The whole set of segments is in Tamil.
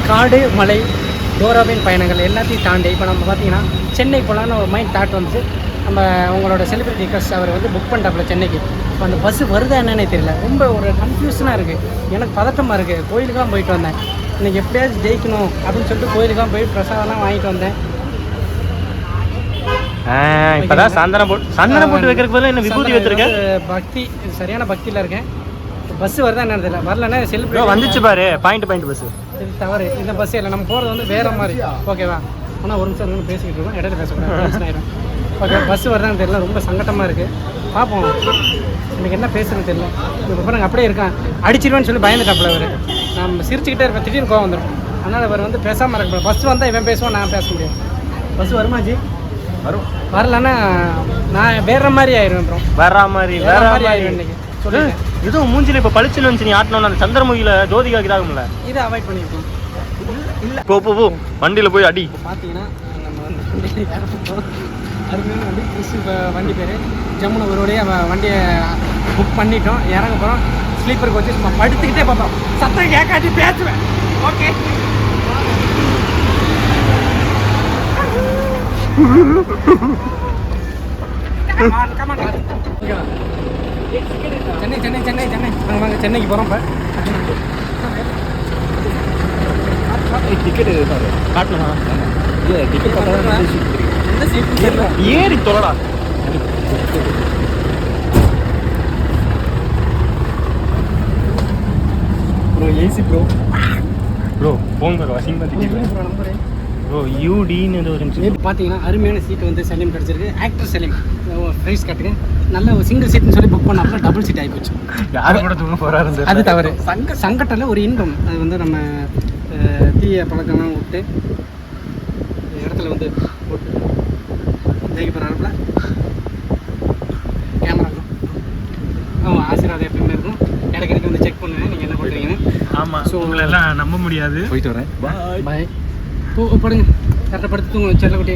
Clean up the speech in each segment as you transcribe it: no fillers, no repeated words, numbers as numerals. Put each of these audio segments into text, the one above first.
காடு மலை டோராவின் பயணங்கள் எல்லாத்தையும் தாண்டி இப்போ நம்ம பார்த்தீங்கன்னா சென்னை போகலான்னு ஒரு மைண்ட் தாட் வந்துச்சு. நம்ம உங்களோட செலிபிரிட்டி கஸ் அவர் வந்து புக் பண்ணிட்டாப்புல சென்னைக்கு. இப்போ அந்த பஸ்ஸு வருதா என்னன்னே தெரியல. ரொம்ப ஒரு கன்ஃபியூஷனாக இருக்குது, எனக்கு பதட்டமாக இருக்குது. கோயிலுக்கெலாம் போயிட்டு வந்தேன், இன்றைக்கி எப்படியாவது ஜெயிக்கணும் அப்படின்னு சொல்லிட்டு கோயிலுக்கெலாம் போய் பிரசாதம்லாம் வாங்கிட்டு வந்தேன். இப்போதான் சந்தனம் போட்டு வைக்கிறதுக்கு பதிலாக என்ன விபூதி வச்சிருக்கேன். பக்தி சரியான பக்தியில் இருக்கேன். பஸ்ஸு வருதா என்னன்னு தெரியல. வரலன்னா செலிபிரிட்டி வந்துச்சு பாரு, பாயிண்ட் பஸ்ஸு. இது தவறு, இந்த பஸ்ஸே இல்லை. நம்ம போகிறது வந்து வேறு மாதிரி, ஓகேவா? ஆனால் ஒரு நிமிஷம் பேசிக்கிட்டு இருக்கோம், இடையில பேசக்கூடாது, டென்ஷன் ஆகிடும். ஓகே, பஸ்ஸு வருதான்னு தெரியல, ரொம்ப சங்கட்டமாக இருக்குது. பார்ப்போம், எனக்கு என்ன பேசுறதுன்னு தெரியல. இப்போ பாருங்க அப்படியே இருக்கான், அடிச்சிருவேன்னு சொல்லி பயந்துட்டாப்புல அவர். நம்ம சிரிச்சுக்கிட்டே இருப்பேன், திடீர்னு கோவம் வந்துடும். அதனால் அவர் வந்து பேசாமல் இருக்க. பஸ் வந்தால் இவன் பேசுவான், நான் பேச முடியும். பஸ் வருமாஜி வரும், வரலன்னா நான் வேற மாதிரி ஆயிடுவேன். அப்புறம் வேற மாதிரி ஆயிடுவேன் இன்னைக்கு. சொல்லு, இதுவும் மூஞ்சில இப்போ பளிச்சுன்னு வந்துச்சு. நீ ஆட்டணும் அந்த சந்திரமுகியில் ஜோதிகா இதாகும்ல, இதை அவாய்ட் பண்ணியிருக்கோம். இல்லை போ வண்டியில் போய் அடி. பார்த்தீங்கன்னா நம்ம வந்து வண்டியில் இறப்போம். அருமையான வண்டி, கிறிஸ்து வண்டி பேர் ஜம்முன ஒருவரையே வண்டியை புக் பண்ணிட்டோம். இறங்க போகிறோம். ஸ்லீப்பருக்கு வச்சு சும்மா படுத்துக்கிட்டே பார்ப்போம், சத்தம் கேட்காட்டி பேசுவேன். ஓகே, சென்னை சென்னை சென்னை சென்னை நாங்கள் வாங்க சென்னைக்கு போகிறோம். இப்போ டிக்கெட் காட்டணுமா? இல்லை, டிக்கெட் ஏறி தொலைடா. ப்ரோ ஏசி ப்ரோ போங்க ப்ரோ, அசிங்கமாக டிக்கெட் ப்ரோ யூடின்னு ஏதோ இருந்துச்சு. பார்த்தீங்கன்னா அருமையான சீட்டு வந்து சலீம் கிடச்சிருக்கு. ஆக்டர் சலீம் ப்ரைஸ் கட்டுங்க. நல்ல ஒரு சிங்கிள் சீட்னு சொல்லி புக் பண்ண அப்புறம் டபுள் சீட் ஆகிப்போச்சு. யாரும் கூட தூங்க போகிறாரு, அது தவறு. சங்கட்டில் ஒரு இன்பம். அது வந்து நம்ம தீய பழக்கம்லாம் விட்டு இடத்துல வந்து போட்டு ஜெயிக்க போகிறாருல. கேமரா இருக்கும், ஆசீர்வாதம் எப்பயுமே இருக்கும். இடைக்கிடைக்கு வந்து செக் பண்ணுவேன் நீங்கள் என்ன பண்ணுறீங்கன்னு. ஆமாம், ஸோ உங்களெல்லாம் நம்ப முடியாது. போயிட்டு வரேன், பாய். படுங்க, கரெக்டாக படுத்து தூங்க செல்லக்குட்டி.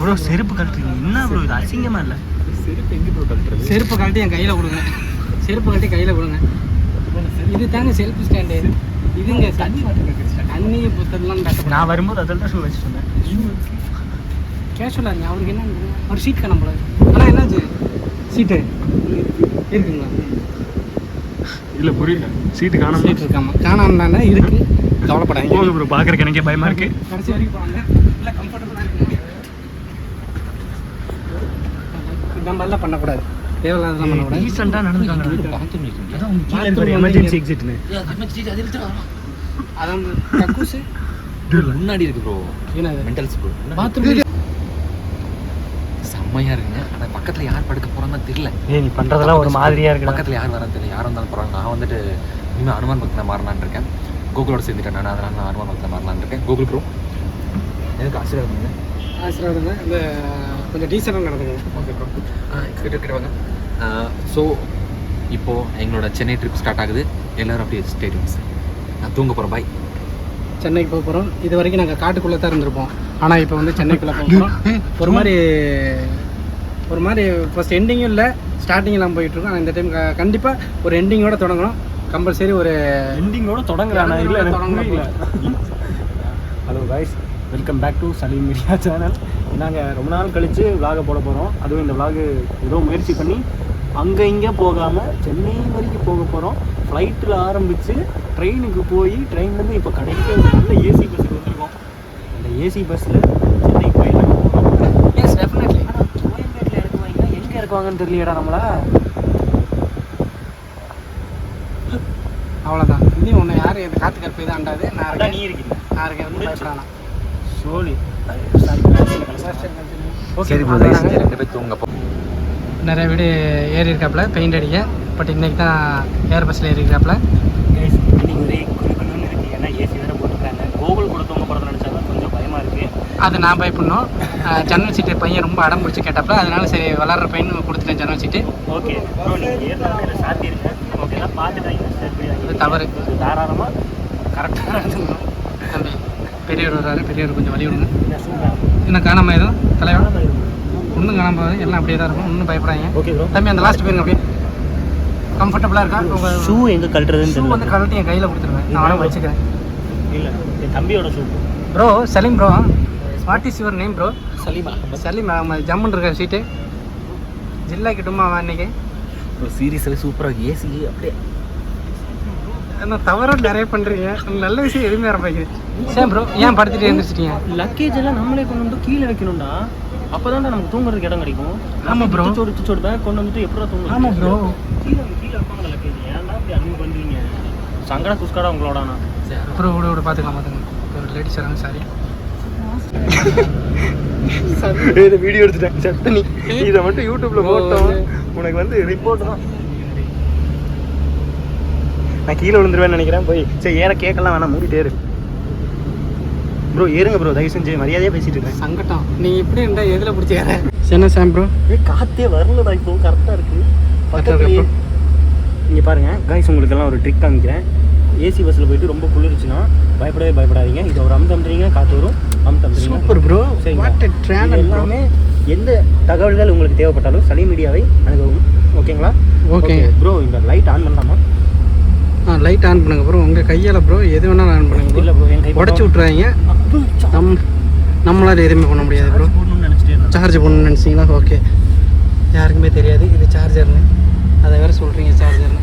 ப்ரோ செருப்பு கழட்டுறீங்க என்ன ப்ரோ, இது அசிங்கமாக இல்லை? செருப்பு எங்கே ப்ரோ கழட்டுறது? செருப்பு கழட்டி என் கையில் கொடுங்க, செருப்பு கழட்டி கையில் கொடுங்க. இது தாங்க செல்ஃபி ஸ்டாண்டு. இதுங்க தண்ணி புத்தகம்லாம் டாக்டர். நான் வரும்போது அதில் தான் ஷூ வச்சுருந்தேன். கேஷுவலாக இருங்க. அவருக்கு என்ன ஒரு சீட் காண போல. ஆனால் என்னாச்சு, சீட்டு இருக்குங்களா? இல்லை புரியல, சீட்டு காணாம. சீட் இருக்காமா? காணாம தானே இருக்குது, கவலைப்படாங்க. போகுது ப்ரோ, பார்க்குறக்கு எனக்கே பயமாக இருக்குது. கடைசி வரைக்கும் போவாங்க, இல்லை கம்ஃபர்டபுளாக இருக்குங்க. இந்த மாதிரிலாம் பண்ணக்கூடாது, தேவையில்லாதெல்லாம் பண்ணக்கூடாது. ரீசெண்டாக நடந்துக்காங்க. எமர்ஜென்சி எக்ஸிட்னு அதான் கக்கூசு முன்னாடி இருக்கு ப்ரோ. என்னது மென்டல்ஸ் ப்ரோ, பாத்ரூம் செம்மையாக இருக்குங்க. ஆனால் பக்கத்தில் யார் படுக்க போகிறாங்கன்னு தெரியல. நீ பண்ணுறதெல்லாம் ஒரு மாதிரியாக இருக்கு. பக்கத்தில் யார் வரான்னு தெரியல, யாரும் வந்தாலும் போகிறாங்க. நான் வந்துட்டு இனிமேல் அனுமான் பக்தில் மாறலான்னு இருக்கேன். கூகுளோட சேர்ந்துட்டேன் நான், அதனால் நான் அனுமான் பக்தில் மாறலான்னு இருக்கேன். கூகுள் ப்ரோ எனக்கு ஆசீர்வாதம் பண்ணுங்க. ஆசீர்வாதங்க. இந்த கொஞ்சம் டீசெண்டாக நடந்துங்க. ஓகே ப்ரோ, கிட்ட வாங்க. ஸோ இப்போது எங்களோட சென்னை ட்ரிப் ஸ்டார்ட் ஆகுது. எல்லோரும் அப்படியே ஸ்டேடியம்ஸ். நான் தூங்க போகிறேன், பாய். சென்னைக்கு போக போகிறோம். இது வரைக்கும் நாங்கள் காட்டுக்குள்ளே தான் இருந்திருப்போம். ஆனால் இப்போ வந்து சென்னைக்குள்ளே போக போகிறோம். ஒரு மாதிரி ஃபஸ்ட் எண்டிங்கும் இல்லை, ஸ்டார்டிங்கில் நம்ம போயிட்டுருக்கோம். ஆனால் இந்த டைம் கண்டிப்பாக ஒரு எண்டிங்கோட தொடங்கணும். கம்பல்சரி ஒரு எண்டிங்கோட தொடங்கலாம். இல்லை தொடங்கல. Hello guys, welcome back to Salim media channel. நாங்கள் ரொம்ப நாள் கழித்து விலாகை போட போகிறோம். அதுவும் இந்த விலாகு ஏதோ முயற்சி பண்ணி அங்கே இங்கே போகாமல் சென்னை வரைக்கும் போக போகிறோம். ஃப்ளைட்டில் ஆரம்பித்து ட்ரெயினுக்கு போய் ட்ரெயின்லேருந்து இப்போ கடைக்கு ஒரு நல்ல ஏசி பஸ்ஸுக்கு வந்துருக்கோம். அந்த ஏசி பஸ்ஸில் சென்னை போயிடலாம். Yes definitely. ஆனால் கோயம்பேட்டில் இறக்குவாங்கன்னா எங்கே இறக்குவாங்கன்னு தெரியலையடா நம்மளா. அவ்வளோதான். இன்னும் ஒன்று யாரும் எது காற்று கற்பு இது ஆண்டாது. நான் நீ இருக்கீங்க, நான் இருக்கேன், வந்து பயப்படானா சோழி. சரி ப்ரோ, ரெண்டு பேர் தூங்க போ. நிறைய வீடு ஏறி இருக்காப்புல பெயிண்ட் அடிக்க. பட் இன்றைக்கி தான் ஏர் பஸ்ஸில் ஏறி இருக்காப்புல. இன்னைக்கு ஒரே குழுக்கணும்னு இருக்குது. ஏன்னா ஏசி வேறு போட்டுருக்காங்க. கோகுல் கூட தூங்க போகிறத நினச்சாலும் கொஞ்சம் பயமாக இருக்குது. அது நான் பயப்படணும். ஜன்னல் சீட்டு பையன் ரொம்ப அடம் பிடிச்சி கேட்டாப்புல. அதனால சரி விளாட்ற பையன் கொடுத்துட்டேன் ஜன்னல் சீட்டு. ஓகே ப்ரோ, நீங்கள் ஏற்கனவே சாத்தியிருக்கேன். ஓகேலாம் பார்த்துட்டாங்க. அது தவறு. தாராளமாக கரெக்டாக நடந்துக்கணும். தம்பி பெரியவர் வர்றாரு, பெரியவர் கொஞ்சம் வழி விடுங்க. என்ன காணாமல் எதுவும் தலைவா ஒன்றும் காணாமல் எல்லாம் அப்படியே தான் இருக்கும், ஒன்றும் பயப்படாதீங்க. Okay bro. தம்பி அந்த லாஸ்ட் போயிருங்க அப்படியே. கம்ஃபர்டபுளாக இருக்கா? உங்கள் ஷூ எங்கே கழட்டுறதுன்னு ஷூ வந்து கழட்டி என் கையில் கொடுத்துருவேன், நான் வேணா வச்சுக்கிறேன். இல்லை என் தம்பியோட shoe. Bro Salim bro, what is your name bro? Salima Salim. ஜம்முன்னு இருக்க சீட்டு ஜில்லா கிட்டுமா அன்னைக்கு சீரியஸாகவே சூப்பராக ஏசி அப்படியே ஆனால் தவறாக நிறைய பண்ணுறீங்க, நல்ல விஷயம் எதுவுமே ஆரம்பிக்குது. சரி ப்ரோ, ஏன் படுத்துட்டு எழுந்திரிச்சிட்டீங்க? லக்கேஜ் எல்லாம் நம்மளே கொண்டு வந்து கீழே வைக்கணும்டா, அப்போதான் நமக்கு தூங்குறதுக்கு இடம் கிடைக்கும். ஆமாம் ப்ரோ. சோடு பேக் கொண்டு வந்துட்டு எப்படா தூங்க? ஆமாம் ப்ரோ. கீழே வைப்பாங்க லக்கேஜ். ஏன்டா அப்படி அன்பு பண்ணுறீங்க? சங்கடா குஸ்காடா உங்களோட. ப்ரோ விட பார்த்துக்கலாம் ஒரு லேடிஸ் வராங்க. சாரி இதை வீடியோ எடுத்துட்டேன் சட்டனி. இதை மட்டும் யூடியூப்ல போட்டோம், உனக்கு வந்து ரிப்போர்ட் தான். நான் கீழே விழுந்துருவேன்னு நினைக்கிறேன். போய் சரி ஏற கேட்கலாம் வேணாம், மூடிட்டே இரு ப்ரோ. ஏறுங்க ப்ரோ, தயவு செஞ்சு மரியாதையாக பேசிட்டு இருக்கேன். சங்கட்டம் நீங்கள் இப்படி இருந்தால் எதில் பிடிச்சி ஏற? என்ன சாம் ப்ரோ? காற்றே வரலடா, இப்போ கரெக்டாக இருக்குது பக்கத்துலேயே. இங்கே பாருங்கள் காய்ஸ், உங்களுக்கெல்லாம் ஒரு ட்ரிக் காமிக்கிறேன். ஏசி பஸ்ஸில் போயிட்டு ரொம்ப குளிர்ச்சுன்னா பயப்படாதீங்க. இதை ஒரு அமுத்தம்றீங்க, காற்று வரும், அமுத்தம்றீங்க. Super bro. எல்லாமே எந்த தகவல்கள் உங்களுக்கு தேவைப்பட்டாலும் சலீம் மீடியாவை அணுகவும். ஓகேங்களா? Okay bro. இந்த லைட் ஆன் பண்ணலாமா? லைட் ஆன் பண்ணுங்க ப்ரோ, உங்கள் கையால் ப்ரோ எது வேணாலும் ஆன் பண்ணுங்க. இல்லை ப்ரோ, என் கை உடச்சி விட்றாதீங்க. நம்மளால் எதுவுமே பண்ண முடியாது ப்ரோ. போடணும்னு நினச்சிட்டே இருந்தேன். சார்ஜ் பண்ணணும்னு நினச்சிங்கன்னா ஓகே, யாருக்குமே தெரியாது இது சார்ஜர்னு. அதை வேறு சொல்கிறீங்க சார்ஜர்னு.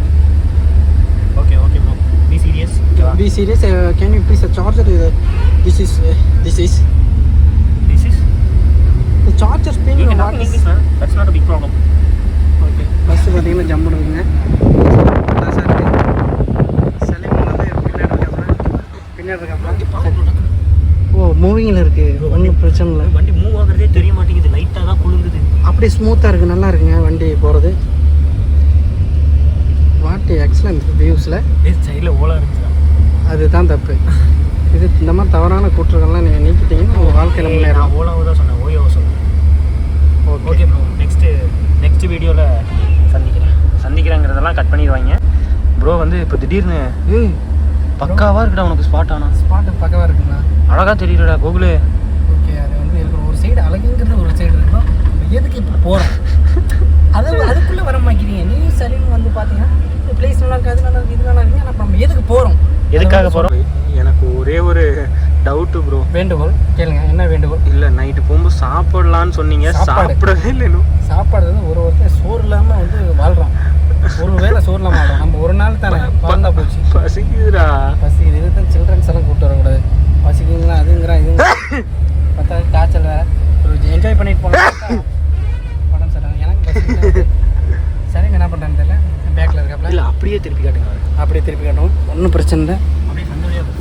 Okay bro, be serious. Be serious. Can you please charger? This is the charger pin. You can talk in English, man. That's not a big problem. Okay. Bus பார்த்தீங்கன்னா ஜம்ப் பண்ணுவீங்க. சார் சலீம் வந்து பின்னாடி இருக்காப்ல. ஓ மூவிங்கில் இருக்குது, ஒன்றும் பிரச்சனை இல்லை. வண்டி மூவ் ஆகுறதே தெரிய மாட்டேங்குது, லைட்டாக தான் குழுங்குது. அப்படியே ஸ்மூத்தாக இருக்குது, நல்லா இருக்குங்க வண்டி போகிறது. வாட் எக்ஸலண்ட் வியூஸில். சைடில் ஓலா இருந்துச்சு, அதுதான் தப்பு. இது இந்த மாதிரி தவறான கூற்றுகள்லாம் நீங்கள் நீக்கிட்டீங்கன்னா உங்கள் வாழ்க்கையில் முன்னேறலாம். ஓலாவை தான் சொன்னேன், ஓயோவை சொன்னேன். ஓகே ப்ரோ, நெக்ஸ்ட் வீடியோவில் சந்திக்கிறேங்கிறதெல்லாம் கட் பண்ணிடுவாங்க. ப்ரோ வந்து இப்போ திடீர்னு பக்காவாக இருக்குடா உனக்கு ஸ்பாட். ஆனால் ஸ்பாட்டு பக்கவாக இருக்குங்களா? அழகாக தெரியுதுடா கோகுலு. ஓகே, அது வந்து இருக்கிற ஒரு சைடு அழகுங்கிறது ஒரு சைடு இருக்கும். எதுக்கு இப்போ போகிறோம் அதுக்குள்ளே வர மாட்டேங்கிறீங்க. நீ சலீம் வந்து பார்த்தீங்கன்னா இந்த பிளேஸ் நல்லா இருக்குது, அது நல்லா இருக்குது, இது நல்லா இருக்குது. ஆனால் நம்ம எதுக்கு போகிறோம்? எதுக்காக போகிறோம்? எனக்கு ஒரே ஒரு டவுட்டு ப்ரோ. வேண்டுகோள் கேளுங்க. என்ன வேண்டுகோள்? இல்லை, நைட்டு போகும்போது சாப்பிடலான்னு சொன்னீங்க, சாப்பிடவே இல்லை இன்னும். சாப்பாடு வந்து ஒருத்தர் சோறு இல்லாமல் வந்து வாழ்கிறோம். ஒரு வேளை சோறு இல்லாமல் வாழ்றோம். நம்ம ஒரு நாள் தானே வாழ்ந்தா போச்சு. பசிக்குதுடா. பசிக்குது. இது தான் சில்ட்ரன்ஸ் எல்லாம் கூப்பிட்டு வரக்கூடாது. பசிக்குங்களா அதுங்கிறா இது பத்தாவது காய்ச்சல் வேறு. என்ஜாய் பண்ணிட்டு போனால் படம் சொல்கிறாங்க. எனக்கு பசி. சரிங்க, என்ன பண்ணுறேன்னு தெரியல. பேக்கில் இருக்காப்ல. இல்லை, அப்படியே திருப்பி காட்டுங்க. அப்படியே திருப்பி காட்டும், ஒன்றும் பிரச்சனை இல்லை. அப்படியே சந்தோஷம்.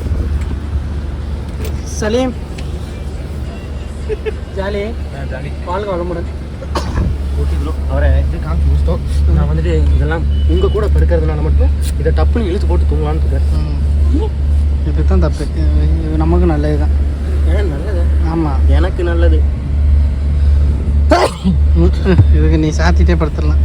சலீம் ஜாலி வாழ்க வளமுடன். ஓகே ப்ரோ, அவரை இது காமிச்சு முடிச்சிட்டோம். நான் வந்துட்டு இதெல்லாம் உங்கள் கூட படுக்கிறதுனால மட்டும் இதை டப்புன்னு இழுத்து போட்டு தூங்கலான்னு இருக்கேன். இது தான் தப்பு. இது நமக்கு நல்லது தான். ஏன் நல்லது? ஆமாம், எனக்கு நல்லது. இதுக்கு நீ சாத்திட்டே படுத்துடலாம்.